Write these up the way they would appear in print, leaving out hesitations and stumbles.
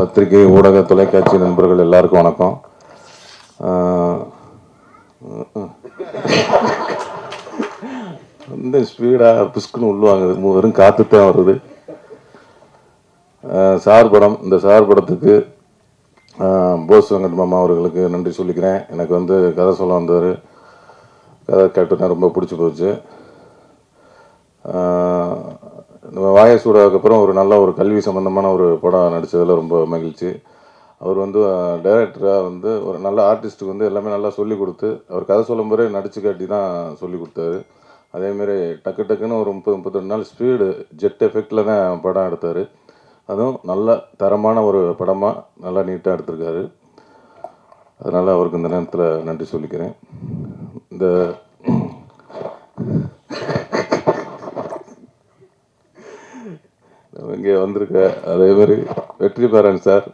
பத்திரிகை ஊடக தொலைக்காட்சி நண்பர்கள் எல்லாருக்கும் வணக்கம். இந்த ஸ்பீடாக புஷ்குன்னு உள்வாங்குது, வெறும் காற்று தான் வருது. சார் படம், இந்த சார் படத்துக்கு போஸ் வெங்கட் மாமா அவர்களுக்கு நன்றி சொல்லிக்கிறேன். எனக்கு வந்து கதை சொல்ல வந்தவர், கதை கேட்டுனா ரொம்ப பிடிச்சி போச்சு. நம்ம வாயசூடாவுக்கு அப்புறம் ஒரு நல்ல ஒரு கல்வி சம்பந்தமான ஒரு படம் நடித்ததில் ரொம்ப மகிழ்ச்சி. அவர் வந்து டைரக்டராக வந்து ஒரு நல்ல ஆர்டிஸ்ட்டுக்கு வந்து எல்லாமே நல்லா சொல்லி கொடுத்து, அவர் கதை சொல்லும் போதே நடிச்சு காட்டி தான் சொல்லி கொடுத்தாரு. அதேமாரி டக்கு டக்குன்னு ஒரு 30-32 நாள் ஸ்பீடு ஜெட் எஃபெக்டில் தான் படம் எடுத்தார். அதுவும் நல்ல தரமான ஒரு படமாக நல்லா நீட்டாக எடுத்திருக்காரு. அதனால் அவருக்கு இந்த நேரத்தில் நன்றி சொல்லிக்கிறேன். இந்த இங்கே வந்திருக்க அதேமாதிரி வெற்றிமாறன் சார்,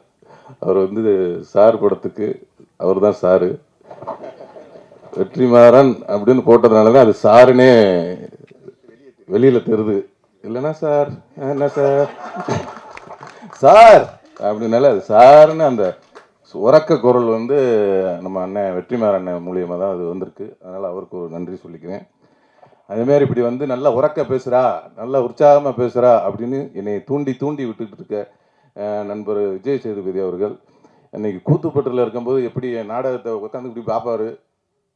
அவர் வந்து சார் படத்துக்கு அவர் தான் சாரு. வெற்றிமாறன் அப்படின்னு போட்டதுனால தான் அது சாருன்னே வெளியில் தெரியுது. இல்லைன்னா சார் என்ன சார் சார் அப்படின்னால அது சாருன்னு அந்த உறக்க குரல் வந்து நம்ம அண்ணன் வெற்றிமாறன் மூலியமாக தான் அது வந்திருக்கு. அதனால் அவருக்கு ஒரு நன்றி சொல்லிக்கிறேன். அதேமாரி இப்படி வந்து நல்லா உறக்க பேசுகிறா, நல்லா உற்சாகமாக பேசுகிறா அப்படின்னு என்னை தூண்டி தூண்டி விட்டுட்டு இருக்க நண்பர் விஜய் சேதுபதி அவர்கள், அன்னைக்கு கூத்துப்பட்டில் இருக்கும்போது எப்படி என் நாடகத்தை உட்காந்து இப்படி பார்ப்பார்.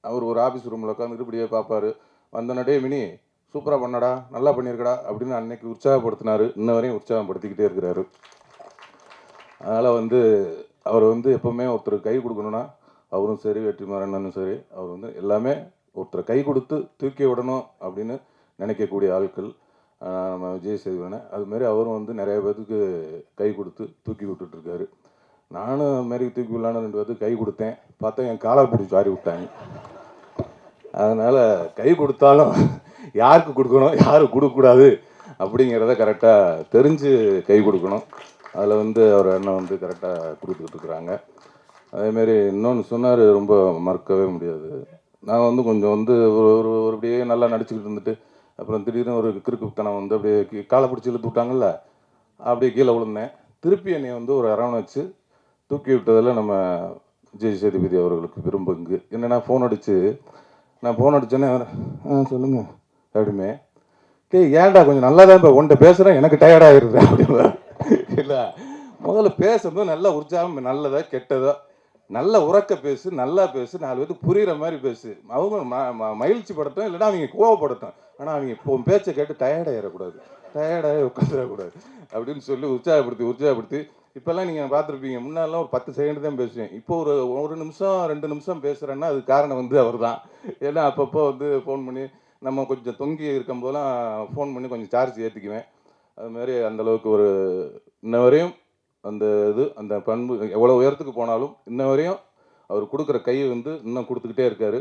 அவர் ஒரு ஆஃபீஸ் ரூமில் உட்காந்துட்டு இப்படியே பார்ப்பார். வந்தனடே மினி சூப்பராக பண்ணடா, நல்லா பண்ணியிருக்கடா அப்படின்னு அன்னைக்கு உற்சாகப்படுத்தினார். இன்ன வரையும் உற்சாகப்படுத்திக்கிட்டே இருக்கிறாரு. அதனால் வந்து அவர் வந்து எப்போவுமே ஒருத்தர் கை கொடுக்கணுன்னா, அவரும் சரி வெற்றிமாறனும் சரி, அவர் வந்து எல்லாமே ஒருத்தர் கை கொடுத்து தூக்கி விடணும் அப்படின்னு நினைக்கக்கூடிய ஆட்கள் நம்ம விஜய் சேதுபதி. அதுமாரி அவரும் வந்து நிறைய பேருக்கு கை கொடுத்து தூக்கி விட்டுட்ருக்காரு. நானும் அதுமாரி தூக்கி விடலான்னு 2 பேருக்கு கை கொடுத்தேன். பார்த்தா என் காலை பிடிச்சி வாரி விட்டாங்க. அதனால் கை கொடுத்தாலும் யாருக்கு கொடுக்கணும், யாருக்கு கொடுக்கக்கூடாது அப்படிங்கிறத கரெக்டாக தெரிஞ்சு கை கொடுக்கணும். அதில் வந்து அவர் அண்ணன் வந்து கரெக்டாக கொடுத்துக்கிட்டு இருக்கிறாங்க. அதேமாரி இன்னொன்று சொன்னார், ரொம்ப மறக்கவே முடியாது. நான் வந்து கொஞ்சம் வந்து ஒரு அப்படியே நல்லா நடிச்சுக்கிட்டு இருந்துட்டு, அப்புறம் திடீர்னு ஒரு கிறுக்குத்தனம் வந்து அப்படியே காலை பிடிச்சி இழுத்து விட்டாங்கல்ல, அப்படியே கீழே விழுந்தேன். திருப்பி என்னை வந்து ஒரு அரவணைச்சு தூக்கி விட்டதில் நம்ம விஜய் சேதுபதி அவர்களுக்கு விரும்புங்க. என்னென்னா ஃபோன் அடித்து, நான் ஃபோன் அடித்தோன்னே சொல்லுங்கள் அப்படிமே, ஏன்டா கொஞ்சம் நல்லா தான் இப்போ உன்ட்ட பேசுகிறேன், எனக்கு டயர்டாகிடுது அப்படின்னா. இல்லை, முதல்ல பேசும்போது நல்லா உற்சாகம், நல்லதா கெட்டதோ நல்ல உறக்க பேசு, நல்லா பேசு, 4 பேருக்கு புரிகிற மாதிரி பேசு. அவங்க மகிழ்ச்சி படட்டும், இல்லைன்னா அவங்க கோவப்படட்டும். ஆனால் அவங்க இப்போ பேச்சை கேட்டு டயர்டாகிடக்கூடாது, டயர்டாகி உட்காந்துடக்கூடாது அப்படின்னு சொல்லி உற்சாகப்படுத்தி இப்போல்லாம் நீங்கள் பார்த்துருப்பீங்க, முன்னாடிலாம் ஒரு 10 செகண்ட் தான் பேசுவேன். இப்போ ஒரு நிமிஷம் 2 நிமிஷம் பேசுகிறேன்னா அது காரணம் வந்து அவர் தான். ஏன்னா அப்பப்போ வந்து ஃபோன் பண்ணி நம்ம கொஞ்சம் தொங்கி இருக்கும்போதெல்லாம் ஃபோன் பண்ணி கொஞ்சம் சார்ஜ் ஏற்றிக்குவேன். அதுமாதிரி அந்தளவுக்கு ஒரு இன்ன வரையும் அந்த பண்பு எவ்வளோ உயரத்துக்கு போனாலும் இன்ன வரையும் அவர் கொடுக்குற கையை வந்து இன்னும் கொடுத்துக்கிட்டே இருக்கார்.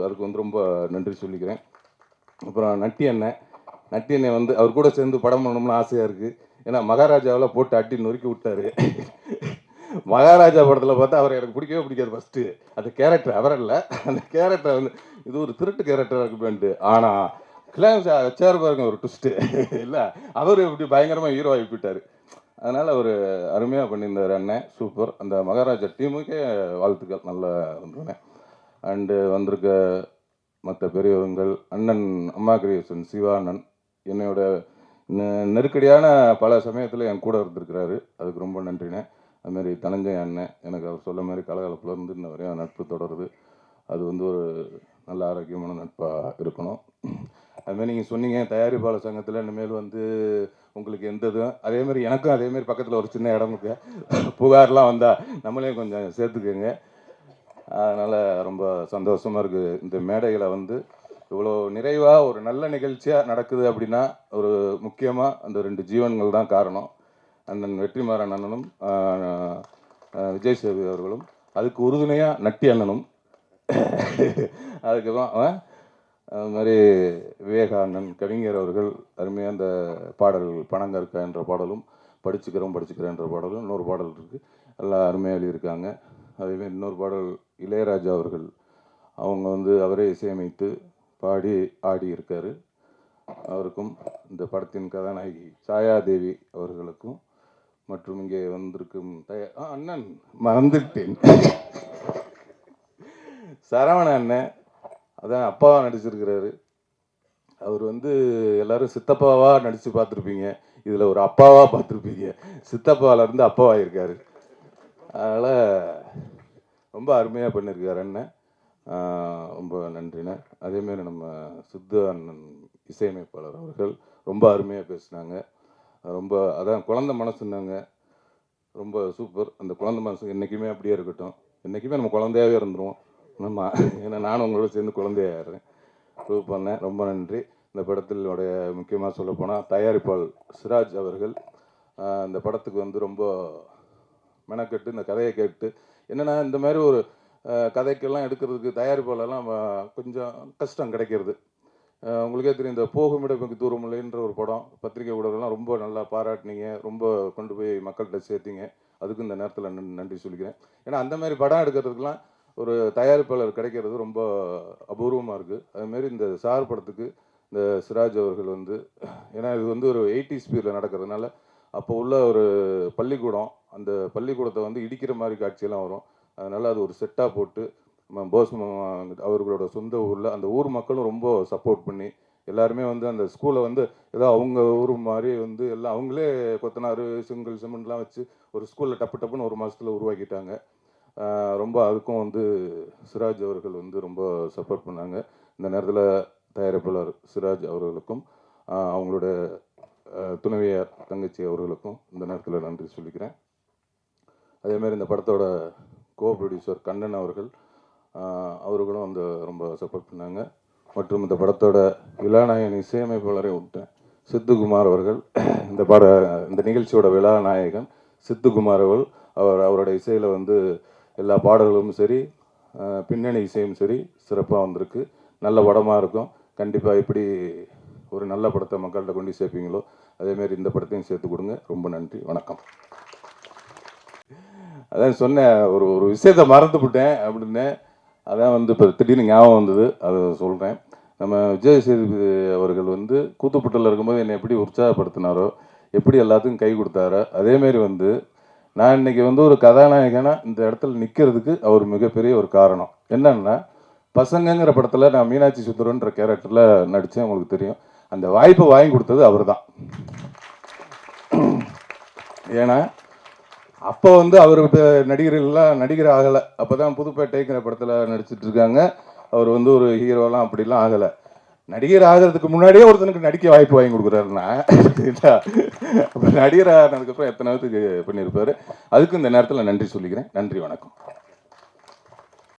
அதுக்கு வந்து ரொம்ப நன்றி சொல்லிக்கிறேன். அப்புறம் நட்டி அண்ணன் வந்து அவர் கூட சேர்ந்து படம் பண்ணணும்னு ஆசையாக இருக்குது. ஏன்னா மகாராஜாவில் போட்டு அட்டி நொறுக்கி விட்டார். மகாராஜா படத்தில் பார்த்தா அவர் எனக்கு பிடிக்கவே பிடிக்காது. ஃபஸ்ட்டு அந்த கேரக்டர் அவர் இல்லை, அந்த கேரக்டர் வந்து இது ஒரு திருட்டு கேரக்டராக இருக்குமேன்ட்டு. ஆனால் கிளைம்ஸ் வச்சார் பாருங்க ஒரு ட்விஸ்ட்டு. இல்லை, அவர் இப்படி பயங்கரமாக ஹீரோ ஆகி போயிட்டார். அதனால் அவர் அருமையாக பண்ணியிருந்தார் அண்ணன், சூப்பர். அந்த மகாராஜா டீமுக்கே வாழ்த்துக்கள், நல்லா இருந்தேன். அண்டு வந்திருக்க மற்ற பெரியவங்கள், அண்ணன் அம்மா கிரியேஷன் சிவா அண்ணன் என்னோட நெருக்கடியான பல சமயத்தில் என் கூட இருந்திருக்கிறாரு, அதுக்கு ரொம்ப நன்றிண்ணே. அதுமாரி தனஞ்சய் அண்ணன், எனக்கு அவர் சொல்ல மாதிரி கலகலப்பில் இருந்து இன்ன வரையும் நட்பு தொடருது. அது வந்து ஒரு நல்ல ஆரோக்கியமான நட்பாக இருக்கணும். அதுமாதிரி நீங்கள் சொன்னீங்க தயாரிப்பாளர் சங்கத்தில் இனிமேல் வந்து உங்களுக்கு எந்த இதுவும், அதேமாதிரி எனக்கும் அதேமாரி பக்கத்தில் ஒரு சின்ன இடம் இருக்கு, புகார்லாம் வந்தால் நம்மளையும் கொஞ்சம் சேர்த்துக்கோங்க. அதனால் ரொம்ப சந்தோஷமாக இருக்குது. இந்த மேடைகளை வந்து இவ்வளோ நிறைவாக ஒரு நல்ல நிகழ்ச்சியாக நடக்குது அப்படின்னா ஒரு முக்கியமாக அந்த 2 ஜீவன்கள் தான் காரணம். அண்ணன் வெற்றிமாறன் அண்ணனும் விஜய் சேதுபதி அவர்களும், அதுக்கு உறுதுணையாக நட்டி அண்ணனும், அதுக்கப்புறம் அது மாதிரி விவேகானந்தன் கவிஞர் அவர்கள் அருமையாக அந்த பாடல்கள் பணங்கற்க என்ற பாடலும், படிச்சுக்கிறேன் என்ற பாடலும், இன்னொரு பாடல் இருக்குது, எல்லாம் அருமையாக எழுதியிருக்காங்க. அதேமாதிரி இன்னொரு பாடல் இளையராஜா அவர்கள் அவங்க வந்து அவரே இசையமைத்து பாடி ஆடி இருக்கார். அவருக்கும் இந்த படத்தின் கதாநாயகி சாயாதேவி அவர்களுக்கும் மற்றும் இங்கே வந்திருக்கும் அண்ணன் மறந்துட்டேன் சரவண அண்ணன், அதான் அப்பாவா நடிச்சிருக்கிறாரு. அவர் வந்து எல்லாரும் சித்தப்பாவா நடிச்சு பார்த்துருப்பீங்க, இதில் ஒரு அப்பாவா பார்த்துருப்பீங்க. சித்தப்பாவில இருந்து அப்பாவாயிருக்காரு. அதனால் ரொம்ப அருமையாக பண்ணியிருக்காரு அண்ணன். ரொம்ப நன்றிண்ணே. அதேமாரி நம்ம சித்து அண்ணன் இசையமைப்பாளர் அவர்கள் ரொம்ப அருமையாக பேசினாங்க. ரொம்ப அதான் குழந்தை மனசுன்னாங்க, ரொம்ப சூப்பர். அந்த குழந்தை மனசு என்றைக்குமே அப்படியே இருக்கட்டும். என்றைக்குமே நம்ம குழந்தையாகவே இருந்துருவோம். ஆமாம், ஏன்னா நானும் உங்களோட சேர்ந்து குழந்தையாகிறேன். பண்ணேன். ரொம்ப நன்றி. இந்த படத்தினுடைய முக்கியமாக சொல்லப்போனால் தயாரிப்பாளர் சிராஜ் அவர்கள் இந்த படத்துக்கு வந்து ரொம்ப மெனக்கெட்டு இந்த கதையை கேட்டு, என்னென்னா இந்த மாதிரி ஒரு கதைக்கெல்லாம் எடுக்கிறதுக்கு தயாரிப்பாளர்லாம் கொஞ்சம் கஷ்டம் கிடைக்கிறது. உங்களுக்கே தெரியும், இந்த போகுமிடமிகு தூரமில்லைன்ற ஒரு படம் பத்திரிகை ஊடகம்லாம் ரொம்ப நல்லா பாராட்டினீங்க, ரொம்ப கொண்டு போய் மக்கள்கிட்ட சேர்த்திங்க. அதுக்கு இந்த நேரத்தில் நன்றி சொல்லிக்கிறேன். ஏன்னா அந்த மாதிரி படம் எடுக்கிறதுக்கெலாம் ஒரு தயாரிப்பாளர் கிடைக்கிறது ரொம்ப அபூர்வமாக இருக்குது. அதுமாரி இந்த சார் படத்துக்கு இந்த சிராஜ் அவர்கள் வந்து, ஏன்னா இது வந்து ஒரு 80s பீரியடில் நடக்கிறதுனால அப்போ உள்ள ஒரு பள்ளிக்கூடம், அந்த பள்ளிக்கூடத்தை வந்து இடிக்கிற மாதிரி காட்சியெல்லாம் வரும். அதனால் அது ஒரு செட்டாக போட்டு போஸ் அவர்களோட சொந்த ஊரில் அந்த ஊர் மக்களும் ரொம்ப சப்போர்ட் பண்ணி எல்லாருமே வந்து அந்த ஸ்கூலை வந்து ஏதோ அவங்க ஊர் மாதிரி வந்து எல்லாம் அவங்களே கொத்தனார் செங்கல் சிமெண்ட்லாம் வச்சு ஒரு ஸ்கூலில் டப்புன்னு ஒரு மாதத்தில் உருவாக்கிட்டாங்க. ரொம்ப அதுக்கும் வந்து சிராஜ் அவர்கள் வந்து ரொம்ப சப்போர்ட் பண்ணாங்க. இந்த நேரத்தில் தயாரிப்பாளர் சிராஜ் அவர்களுக்கும் அவங்களோட துணைவியார் தங்கச்சி அவர்களுக்கும் இந்த நேரத்தில் நன்றி சொல்லிக்கிறேன். அதேமாதிரி இந்த படத்தோட கோ ப்ரொடியூசர் கண்ணன் அவர்கள், அவர்களும் வந்து ரொம்ப சப்போர்ட் பண்ணாங்க. மற்றும் இந்த படத்தோட விழாநாயகன் இசையமைப்பாளரை விட்டேன் சித்துக்குமார் அவர்கள், இந்த நிகழ்ச்சியோட விழாநாயகன் சித்துக்குமார் அவரோட இசையில் வந்து எல்லா பாடல்களும் சரி, பின்னணி இசையும் சரி சிறப்பாக வந்திருக்கு. நல்ல படமாக இருக்கும். கண்டிப்பாக எப்படி ஒரு நல்ல படத்தை மக்கள்கிட்ட கொண்டு சேர்ப்பீங்களோ அதேமாரி இந்த படத்தையும் சேர்த்து கொடுங்க. ரொம்ப நன்றி, வணக்கம். அதான் சொன்னேன், ஒரு விஷயத்தை மறந்துவிட்டேன் அப்படின்னு. அதான் வந்து இப்போ திடீர்னு ஞாபகம் வந்தது, அதை சொல்கிறேன். நம்ம விஜய் சேதுபதி அவர்கள் வந்து கூத்துப்பட்டில் இருக்கும்போது என்னை எப்படி உற்சாகப்படுத்தினாரோ, எப்படி எல்லாத்துக்கும் கை கொடுத்தாரோ, அதேமாரி வந்து நான் இன்றைக்கி வந்து ஒரு கதாநாயகனாக இந்த இடத்துல நிற்கிறதுக்கு அவர் மிகப்பெரிய ஒரு காரணம். என்னன்னா, பசங்கங்கிற படத்தில் நான் மீனாட்சி சுந்தரன்ற கேரக்டரில் நடித்தேன், உங்களுக்கு தெரியும். அந்த வாய்ப்பை வாங்கி கொடுத்தது அவர் தான். ஏன்னா அப்போ வந்து அவர் நடிகர்கள்லாம் நடிகர் ஆகலை. அப்போ தான் புதுப்பேட்டைங்கிற படத்தில் நடிச்சிட்டு இருக்காங்க. அவர் வந்து ஒரு ஹீரோலாம் அப்படிலாம் ஆகலை. நடிகர் ஆகிறதுக்கு முன்னாடியே ஒருத்தனுக்கு நடிக்க வாய்ப்பு வாங்கி கொடுக்குறாருன்னா அப்போ நடிகர் ஆனதுக்கப்புறம் எத்தனை பேருக்கு பண்ணியிருப்பார். அதுக்கு இந்த நேரத்தில் நன்றி சொல்லிக்கிறேன். நன்றி, வணக்கம்.